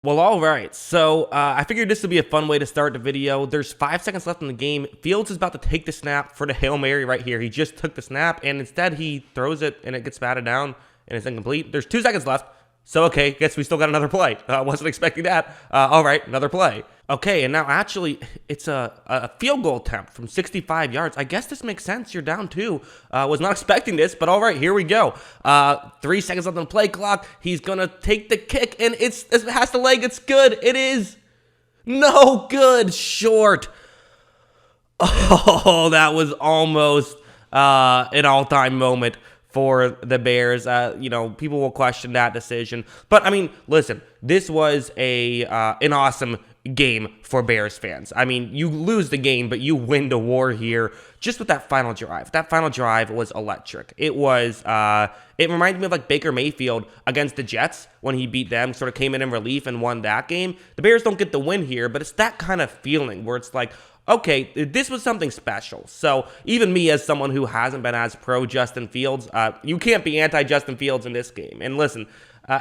Well, all right. So I figured this would be a fun way to start the video. There's 5 seconds left in the game. Fields is about to take the snap for the Hail Mary right here. He just took the snap, and instead he throws it, and it gets batted down, and it's incomplete. There's 2 seconds left. So, okay, guess we still got another play. Wasn't expecting that. All right, another play. Okay, and now actually, it's a field goal attempt from 65 yards. I guess this makes sense. You're down 2. Was not expecting this, but all right, here we go. 3 seconds left on the play clock. He's going to take the kick, and it has the leg. It's good. It is. No good. Short. Oh, that was almost an all-time moment for the Bears. People will question that decision. But, I mean, listen, this was an awesome game for Bears fans. I mean, you lose the game, but you win the war here just with that final drive. That final drive was electric. It was, it reminded me of like Baker Mayfield against the Jets when he beat them, sort of came in relief and won that game. The Bears don't get the win here, but it's that kind of feeling where it's like, okay, this was something special. So even me as someone who hasn't been as pro Justin Fields, you can't be anti-Justin Fields in this game. And listen,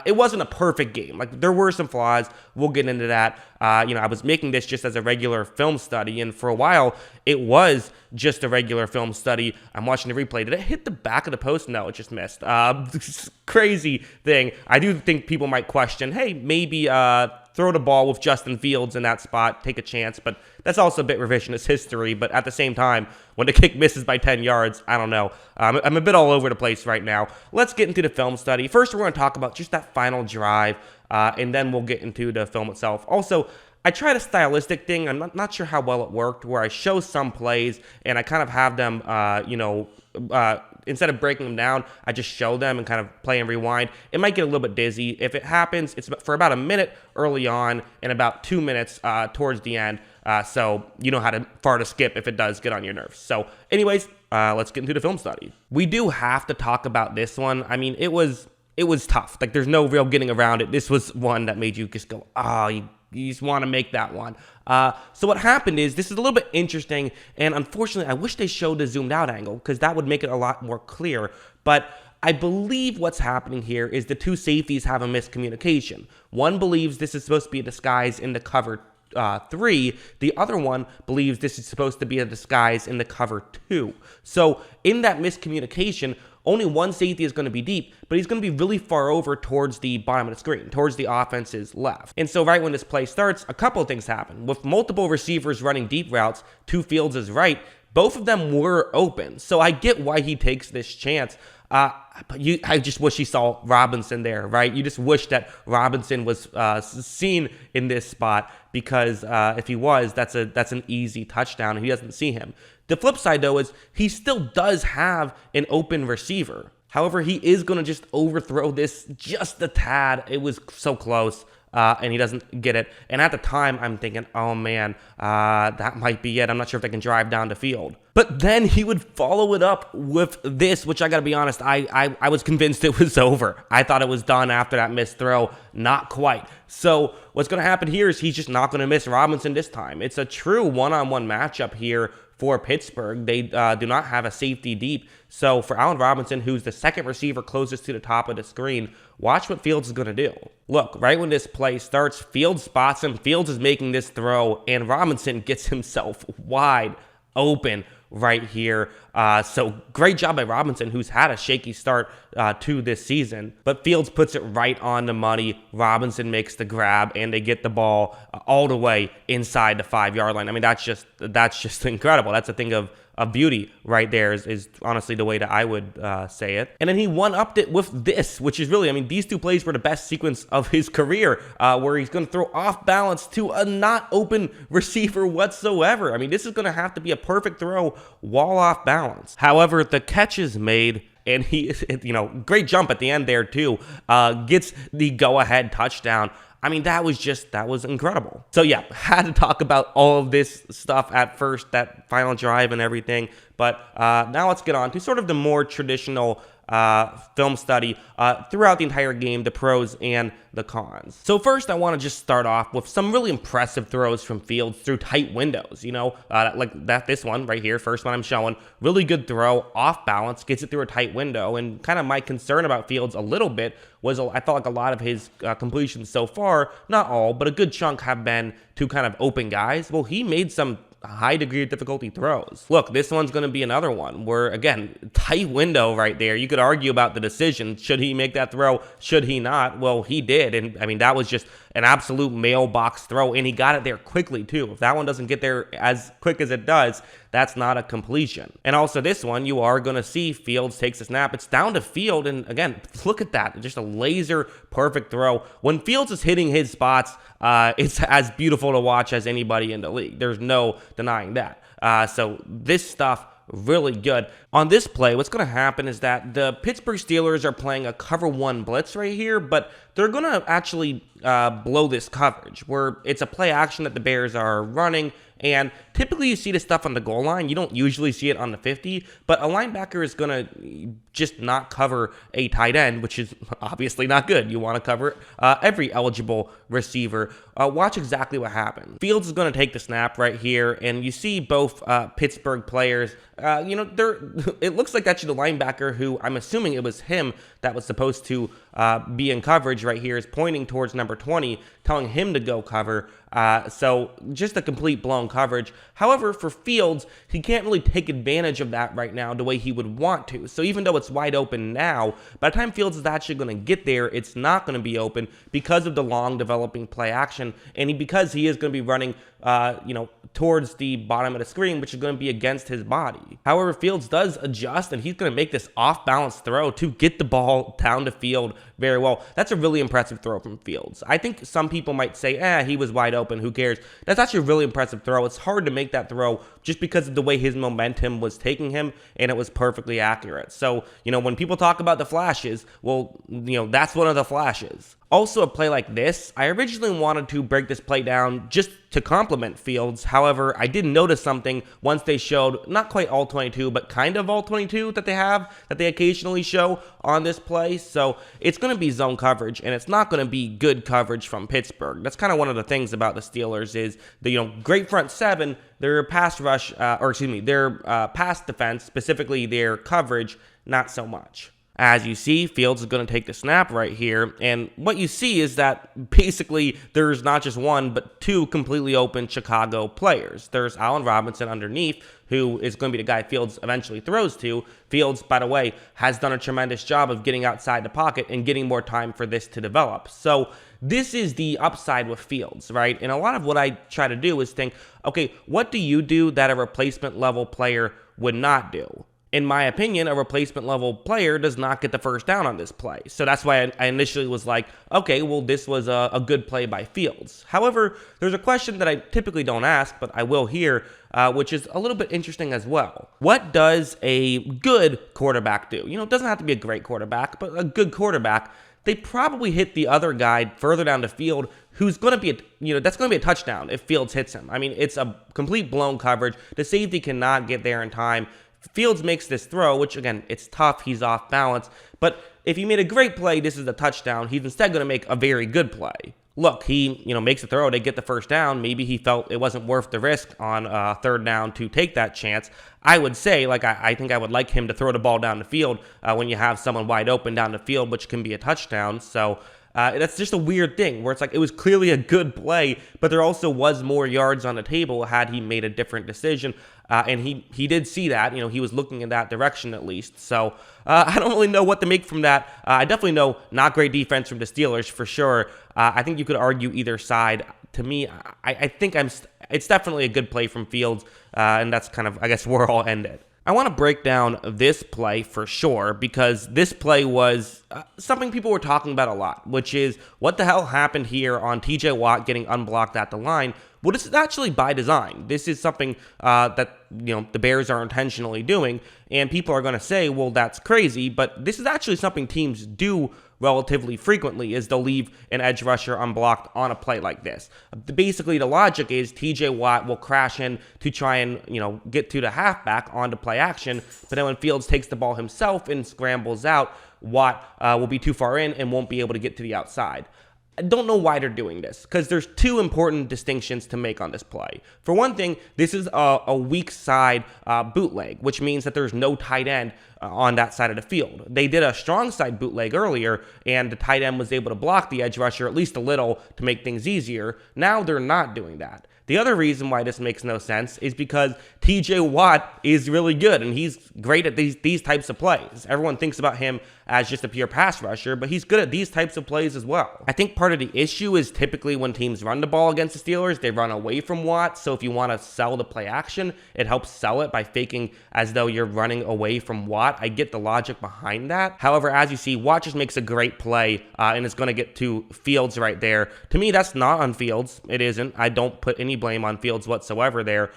it wasn't a perfect game. Like, there were some flaws. We'll get into that. I was making this just as a regular film study, and for a while, it was just a regular film study. I'm watching the replay. Did it hit the back of the post? No, it just missed. Crazy thing. I do think people might question, hey, maybe throw the ball with Justin Fields in that spot, take a chance, but that's also a bit revisionist history. But at the same time, when the kick misses by 10 yards, I don't know. I'm a bit all over the place right now. Let's get into the film study. First, we're going to talk about just that final drive, and then we'll get into the film itself. Also, I tried a stylistic thing. I'm not sure how well it worked, where I show some plays, and I kind of have them, instead of breaking them down, I just show them and kind of play and rewind. It might get a little bit dizzy. If it happens, it's for about a minute early on and about 2 minutes towards the end. So you know how far to skip if it does get on your nerves. So anyways, let's get into the film study. We do have to talk about this one. I mean, it was tough. Like, there's no real getting around it. This was one that made you just go, you just want to make that one. So what happened is, this is a little bit interesting, and unfortunately, I wish they showed the zoomed out angle, because that would make it a lot more clear. But I believe what's happening here is the 2 safeties have a miscommunication. One believes this is supposed to be a disguise in the cover 3. The other one believes this is supposed to be a disguise in the cover 2. So in that miscommunication, only one safety is going to be deep, but he's going to be really far over towards the bottom of the screen, towards the offense's left. And so right when this play starts, a couple of things happen. With multiple receivers running deep routes to Fields' right, both of them were open. So I get why he takes this chance. But I just wish he saw Robinson there, right? You just wish that Robinson was seen in this spot, because if he was, that's an easy touchdown, and he doesn't see him. The flip side, though, is he still does have an open receiver. However, he is going to just overthrow this just a tad. It was so close. And he doesn't get it. And at the time, I'm thinking, oh man, that might be it. I'm not sure if they can drive down the field. But then he would follow it up with this, which I got to be honest, I was convinced it was over. I thought it was done after that missed throw. Not quite. So what's going to happen here is he's just not going to miss Robinson this time. It's a true one-on-one matchup here for Pittsburgh. They do not have a safety deep. So for Allen Robinson, who's the second receiver closest to the top of the screen, watch what Fields is going to do. Look, right when this play starts, Fields spots him. Fields is making this throw, and Robinson gets himself wide open right here. So great job by Robinson, who's had a shaky start to this season. But Fields puts it right on the money. Robinson makes the grab, and they get the ball all the way inside the 5-yard line. I mean, that's just incredible. That's a thing of beauty right there, is honestly the way that I would say it. And then he one-upped it with this, which is really, I mean, these 2 plays were the best sequence of his career, where he's going to throw off balance to a not open receiver whatsoever. I mean, this is going to have to be a perfect throw while off balance. However, the catch is made, and he, great jump at the end there too, gets the go-ahead touchdown. I mean, that was incredible. So yeah, had to talk about all of this stuff at first, that final drive and everything. But now let's get on to sort of the more traditional film study throughout the entire game, the pros and the cons. So first, I want to just start off with some really impressive throws from Fields through tight windows, like this one right here, first one I'm showing, really good throw, off balance, gets it through a tight window, and kind of my concern about Fields a little bit was I felt like a lot of his completions so far, not all, but a good chunk have been to kind of open guys. Well, he made some high degree of difficulty throws. Look, this one's going to be another one where, again, tight window right there. You could argue about the decision. Should he make that throw? Should he not? Well, he did. And I mean, that was just an absolute mailbox throw, and he got it there quickly too. If that one doesn't get there as quick as it does, that's not a completion. And also this one, you are going to see Fields takes a snap. It's down to Field, and again, look at that. Just a laser perfect throw. When Fields is hitting his spots, it's as beautiful to watch as anybody in the league. There's no denying that. So this stuff, really good. On this play, what's going to happen is that the Pittsburgh Steelers are playing a cover one blitz right here, but they're going to actually blow this coverage where it's a play action that the Bears are running. And typically you see this stuff on the goal line. You don't usually see it on the 50, but a linebacker is going to just not cover a tight end, which is obviously not good. You want to cover every eligible receiver. Watch exactly what happened. Fields is going to take the snap right here, and you see both Pittsburgh players. It looks like actually the linebacker, who I'm assuming it was him that was supposed to be in coverage right here, is pointing towards number 20, telling him to go cover. So just a complete blown coverage. However, for Fields, he can't really take advantage of that right now the way he would want to. So even though it's wide open now, by the time Fields is actually going to get there, it's not going to be open because of the long developing play action, and because he is going to be running towards the bottom of the screen, which is going to be against his body. However, Fields does adjust, and he's going to make this off-balance throw to get the ball down to Field very well. That's a really impressive throw from Fields. I think some people might say, he was wide open, who cares? That's actually a really impressive throw. It's hard to make that throw just because of the way his momentum was taking him, and it was perfectly accurate. So, when people talk about the flashes, well, that's one of the flashes. Also, a play like this, I originally wanted to break this play down just to compliment Fields. However, I did notice something once they showed not quite all 22, but kind of all 22 that they occasionally show on this play. So it's going to be zone coverage, and it's not going to be good coverage from Pittsburgh. That's kind of one of the things about the Steelers is the great front seven, their pass rush, their pass defense, specifically their coverage, not so much. As you see, Fields is going to take the snap right here, and what you see is that basically there's not just one, but two completely open Chicago players. There's Allen Robinson underneath, who is going to be the guy Fields eventually throws to. Fields, by the way, has done a tremendous job of getting outside the pocket and getting more time for this to develop. So this is the upside with Fields, right? And a lot of what I try to do is think, okay, what do you do that a replacement level player would not do? In my opinion, a replacement level player does not get the first down on this play. So that's why I initially was like, okay, well, this was a good play by Fields. However, there's a question that I typically don't ask, but I will here, which is a little bit interesting as well. What does a good quarterback do? It doesn't have to be a great quarterback, but a good quarterback. They probably hit the other guy further down the field who's going to be, that's going to be a touchdown if Fields hits him. I mean, it's a complete blown coverage. The safety cannot get there in time. Fields makes this throw, which, again, it's tough. He's off balance. But if he made a great play, this is a touchdown. He's instead going to make a very good play. Look, he, makes a throw to get the first down. Maybe he felt it wasn't worth the risk on third down to take that chance. I would say, I think I would like him to throw the ball down the field when you have someone wide open down the field, which can be a touchdown. So that's just a weird thing where it's like it was clearly a good play, but there also was more yards on the table had he made a different decision. And he did see that. He was looking in that direction at least. So I don't really know what to make from that. I definitely know not great defense from the Steelers for sure. I think you could argue either side. To me, I think it's definitely a good play from Fields, and that's kind of, I guess, where I'll end it. I want to break down this play for sure because this play was something people were talking about a lot, which is what the hell happened here on TJ Watt getting unblocked at the line Well, this is actually by design. This is something that the Bears are intentionally doing, and people are going to say, well, that's crazy, but this is actually something teams do relatively frequently, is they'll leave an edge rusher unblocked on a play like this. Basically, the logic is TJ Watt will crash in to try and get to the halfback onto play action, but then when Fields takes the ball himself and scrambles out, Watt will be too far in and won't be able to get to the outside. I don't know why they're doing this, because there's two important distinctions to make on this play. For one thing, this is a weak side bootleg, which means that there's no tight end on that side of the field. They did a strong side bootleg earlier, and the tight end was able to block the edge rusher at least a little to make things easier. Now they're not doing that. The other reason why this makes no sense is because TJ Watt is really good, and he's great at these types of plays. Everyone thinks about him as just a pure pass rusher, but he's good at these types of plays as well. I think part of the issue is typically when teams run the ball against the Steelers, they run away from Watt, so if you want to sell the play action, it helps sell it by faking as though you're running away from Watt. I get the logic behind that. However, as you see, Watt just makes a great play, and it's going to get to Fields right there. To me, that's not on Fields. It isn't. I don't put any blame on Fields whatsoever there,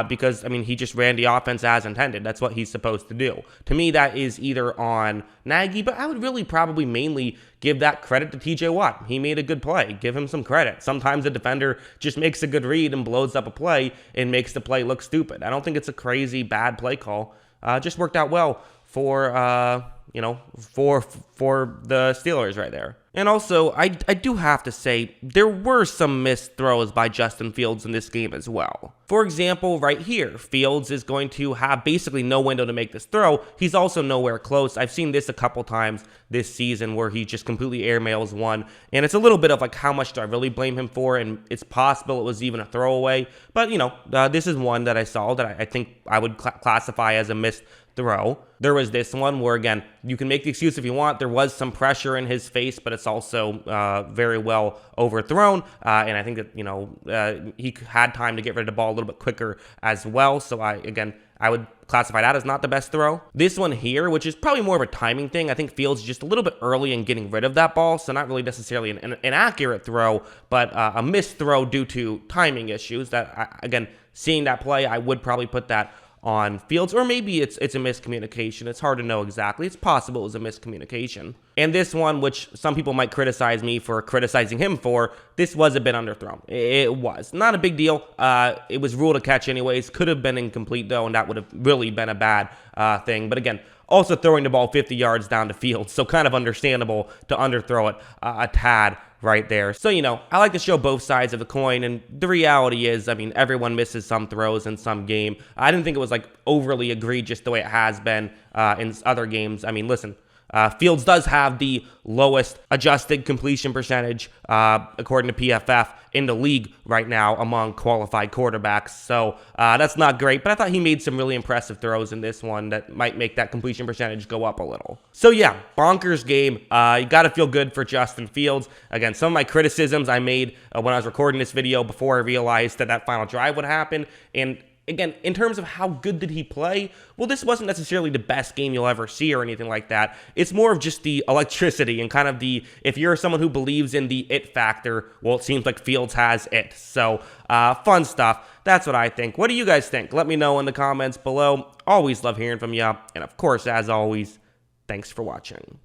because, he just ran the offense as intended. That's what he's supposed to do. To me, that is either on Nagy, but I would really probably mainly give that credit to TJ Watt. He made a good play. Give him some credit. Sometimes a defender just makes a good read and blows up a play and makes the play look stupid. I don't think it's a crazy bad play call. Just worked out well for the Steelers right there. And also, I do have to say, there were some missed throws by Justin Fields in this game as well. For example, right here, Fields is going to have basically no window to make this throw. He's also nowhere close. I've seen this a couple times this season where he just completely airmails one. And it's a little bit of like, how much do I really blame him for? And it's possible it was even a throwaway. But, this is one that I saw that I think I would classify as a missed throw. There was this one where, again, you can make the excuse if you want. There was some pressure in his face, but it's also very well overthrown. And I think that, he had time to get rid of the ball a little bit quicker as well. So I would classify that as not the best throw. This one here, which is probably more of a timing thing, I think Fields is just a little bit early in getting rid of that ball, so not really necessarily an inaccurate throw, but a missed throw due to timing issues. That, again, seeing that play, I would probably put that on Fields, or maybe it's a miscommunication. It's hard to know exactly. It's possible it was a miscommunication. And this one, which some people might criticize me for criticizing him for, this was a bit underthrown. It was. Not a big deal. It was ruled a catch anyways. Could have been incomplete, though, and that would have really been a bad thing. But again, also throwing the ball 50 yards down to Fields, so kind of understandable to underthrow it a tad right there. So, I like to show both sides of the coin, and the reality is, everyone misses some throws in some game. I didn't think it was like overly egregious the way it has been in other games. Listen, Fields does have the lowest adjusted completion percentage, according to PFF, in the league right now among qualified quarterbacks. So that's not great, but I thought he made some really impressive throws in this one that might make that completion percentage go up a little. So yeah, bonkers game. You got to feel good for Justin Fields. Again, some of my criticisms I made when I was recording this video before I realized that final drive would happen. And again, in terms of how good did he play, well, this wasn't necessarily the best game you'll ever see or anything like that. It's more of just the electricity and kind of if you're someone who believes in the it factor, well, it seems like Fields has it. So, fun stuff. That's what I think. What do you guys think? Let me know in the comments below. Always love hearing from you. And of course, as always, thanks for watching.